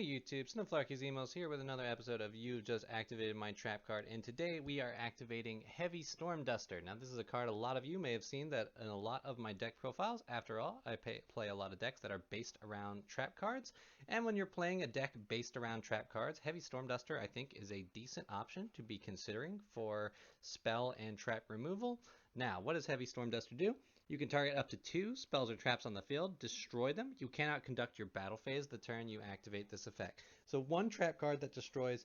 Hey YouTube, Snowflarky's Emos here with another episode of You Just Activated My Trap card, and today we are activating Heavy Storm Duster. Now this is a card a lot of you may have seen that in a lot of my deck profiles. After all, I play a lot of decks that are based around trap cards, and when you're playing a deck based around trap cards, Heavy Storm Duster I think is a decent option to be considering for spell and trap removal. Now, what does Heavy Storm Duster do? You can target up to 2 spells or traps on the field, destroy them. You cannot conduct your battle phase the turn you activate this effect. So one trap card that destroys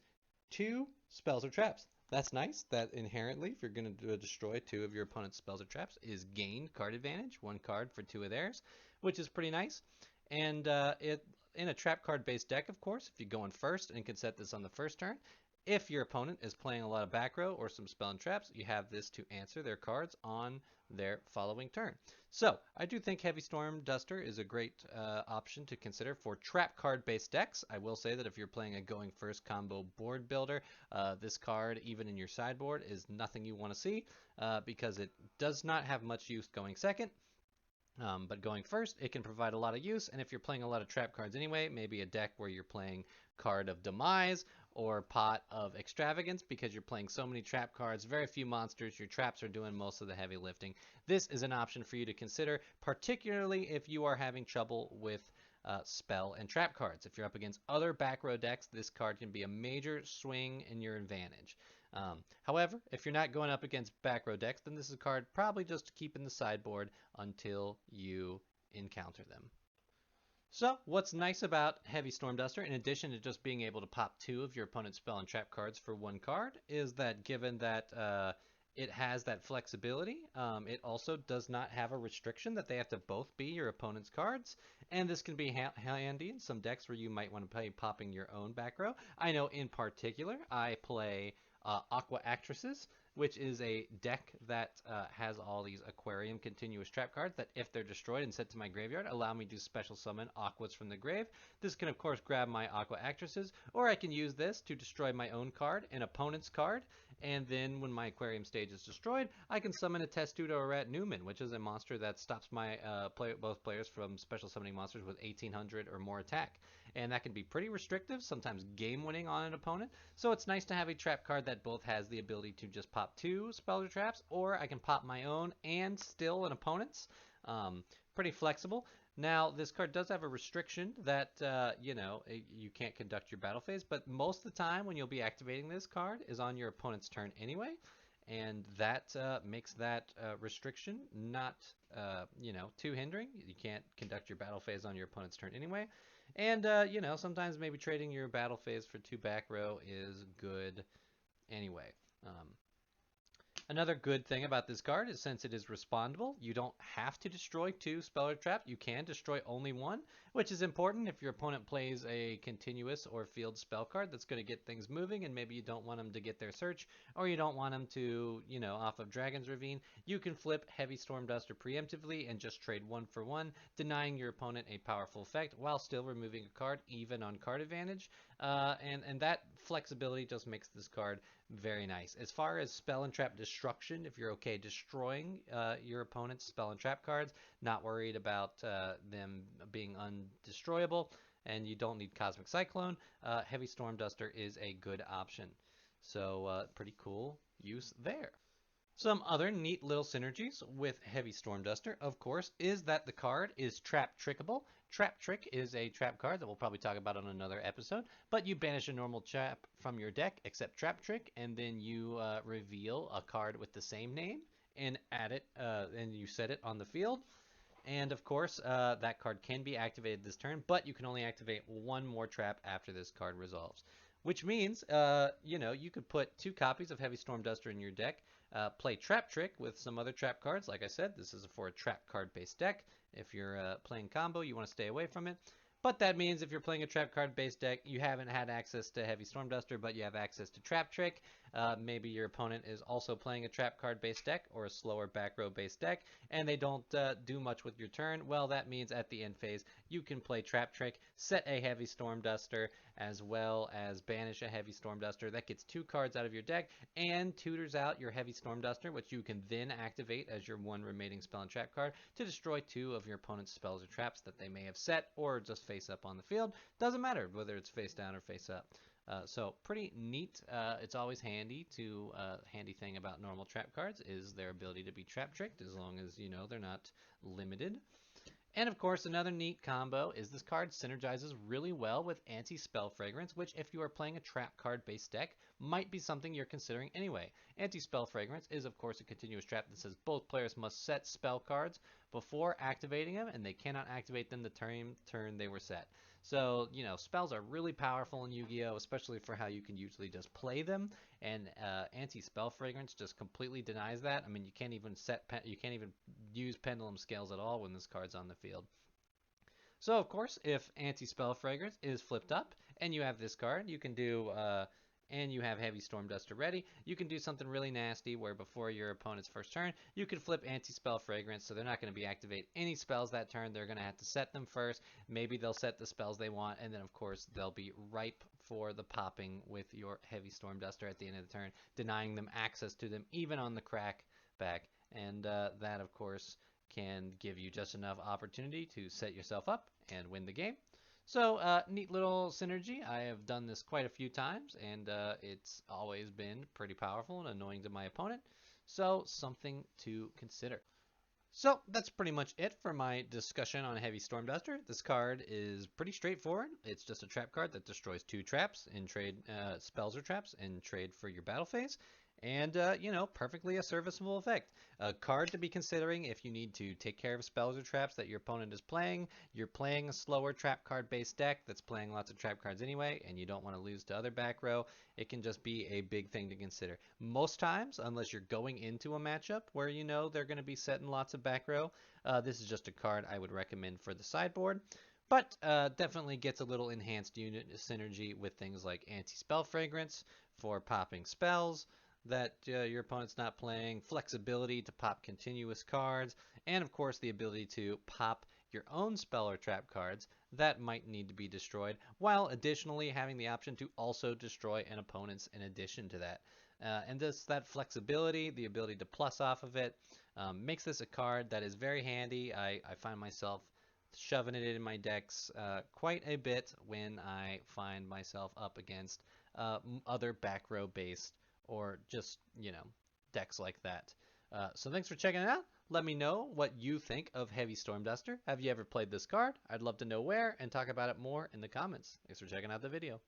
2 spells or traps. That's nice. That inherently, if you're going to destroy 2 of your opponent's spells or traps, is gained card advantage. 1 card for 2 of theirs, which is pretty nice. And in a trap card based deck, of course, if you go in first and can set this on the first turn, if your opponent is playing a lot of back row or some spell and traps, you have this to answer their cards on their following turn. So I do think Heavy Storm Duster is a great option to consider for trap card based decks. I will say that if you're playing a going first combo board builder, this card, even in your sideboard, is nothing you want to see because it does not have much use going second. But going first, it can provide a lot of use, and if you're playing a lot of trap cards anyway, maybe a deck where you're playing Card of Demise or Pot of Extravagance because you're playing so many trap cards, very few monsters, your traps are doing most of the heavy lifting. This is an option for you to consider, particularly if you are having trouble with spell and trap cards. If you're up against other back row decks, this card can be a major swing in your advantage. However, if you're not going up against back row decks, then this is a card probably just to keep in the sideboard until you encounter them. So, what's nice about Heavy Storm Duster, in addition to just being able to pop 2 of your opponent's spell and trap cards for 1 card, is that given that it has that flexibility, it also does not have a restriction that they have to both be your opponent's cards, and this can be handy in some decks where you might want to play popping your own back row. I know in particular, I play Aqua Actresses, which is a deck that has all these aquarium continuous trap cards that if they're destroyed and sent to my graveyard, allow me to special summon aquas from the grave. This can of course grab my Aqua Actresses, or I can use this to destroy my own card, an opponent's card, and then when my aquarium stage is destroyed, I can summon a Testudo or Rat Newman, which is a monster that stops my both players from special summoning monsters with 1800 or more attack. And that can be pretty restrictive, sometimes game-winning on an opponent. So it's nice to have a trap card that both has the ability to just pop 2 spells or traps, or I can pop my own and still an opponent's. Pretty flexible. Now, this card does have a restriction that, you can't conduct your battle phase, but most of the time when you'll be activating this card is on your opponent's turn anyway, and that makes that restriction not, too hindering. You can't conduct your battle phase on your opponent's turn anyway. And, sometimes maybe trading your battle phase for 2 back row is good anyway. Another good thing about this card is since it is respondable, you don't have to destroy 2 spell or trap. You can destroy only 1, which is important if your opponent plays a continuous or field spell card that's going to get things moving, and maybe you don't want them to get their search, or you don't want them to, off of Dragon's Ravine. You can flip Heavy Storm Duster preemptively and just trade 1 for 1, denying your opponent a powerful effect while still removing a card, even on card advantage. And that flexibility just makes this card very nice. As far as spell and trap destruction, if you're okay destroying your opponent's spell and trap cards, not worried about them being undestroyable, and you don't need Cosmic Cyclone, Heavy Storm Duster is a good option. So pretty cool use there. Some other neat little synergies with Heavy Storm Duster, of course, is that the card is Trap Trickable. Trap Trick is a trap card that we'll probably talk about on another episode, but you banish a normal trap from your deck except Trap Trick, and then you reveal a card with the same name and add it, and you set it on the field. And of course, that card can be activated this turn, but you can only activate 1 more trap after this card resolves. Which means, you could put 2 copies of Heavy Storm Duster in your deck, play Trap Trick with some other trap cards. Like I said, this is for a trap card based deck. If you're playing combo, you want to stay away from it. But that means if you're playing a trap card based deck, you haven't had access to Heavy Storm Duster, but you have access to Trap Trick. Maybe your opponent is also playing a trap card based deck or a slower back row based deck, and they don't do much with your turn. Well, that means at the end phase, you can play Trap Trick, set a Heavy Storm Duster, as well as banish a Heavy Storm Duster. That gets 2 cards out of your deck and tutors out your Heavy Storm Duster, which you can then activate as your 1 remaining spell and trap card to destroy 2 of your opponent's spells or traps that they may have set or just face up on the field. Doesn't matter whether it's face down or face up. So pretty neat. It's always handy to handy thing about normal trap cards is their ability to be trap tricked, as long as you know they're not limited. And of course, another neat combo is this card synergizes really well with Antispell Fragrance, which if you are playing a trap card based deck, might be something you're considering anyway. Antispell Fragrance is of course a continuous trap that says both players must set spell cards before activating them, and they cannot activate them the turn they were set. So, you know, spells are really powerful in Yu-Gi-Oh!, especially for how you can usually just play them, and Anti-Spell Fragrance just completely denies that. I mean, you can't even use Pendulum Scales at all when this card's on the field. So, of course, if Anti-Spell Fragrance is flipped up and you have this card, you can do and you have Heavy Storm Duster ready, you can do something really nasty where before your opponent's first turn, you can flip Anti-Spell Fragrance, so they're not going to be activate any spells that turn. They're going to have to set them first. Maybe they'll set the spells they want, and then of course they'll be ripe for the popping with your Heavy Storm Duster at the end of the turn, denying them access to them even on the crack back. And that of course can give you just enough opportunity to set yourself up and win the game. So, neat little synergy. I have done this quite a few times, and it's always been pretty powerful and annoying to my opponent. So, something to consider. So, that's pretty much it for my discussion on Heavy Storm Duster. This card is pretty straightforward. It's just a trap card that destroys 2 traps in trade, spells or traps in trade for your battle phase. And, you know, perfectly a serviceable effect. A card to be considering if you need to take care of spells or traps that your opponent is playing. You're playing a slower trap card based deck that's playing lots of trap cards anyway, and you don't want to lose to other back row. It can just be a big thing to consider. Most times, unless you're going into a matchup where you know they're going to be setting lots of back row, this is just a card I would recommend for the sideboard. But definitely gets a little enhanced unit synergy with things like Anti-Spell Fragrance for popping spells that your opponent's not playing, flexibility to pop continuous cards, and of course the ability to pop your own spell or trap cards that might need to be destroyed, while additionally having the option to also destroy an opponent's in addition to that. And that flexibility, the ability to plus off of it, makes this a card that is very handy. I find myself shoving it in my decks quite a bit when I find myself up against other back row based or just, you know, decks like that. So thanks for checking it out. Let me know what you think of Heavy Storm Duster. Have you ever played this card? I'd love to know where and talk about it more in the comments. Thanks for checking out the video.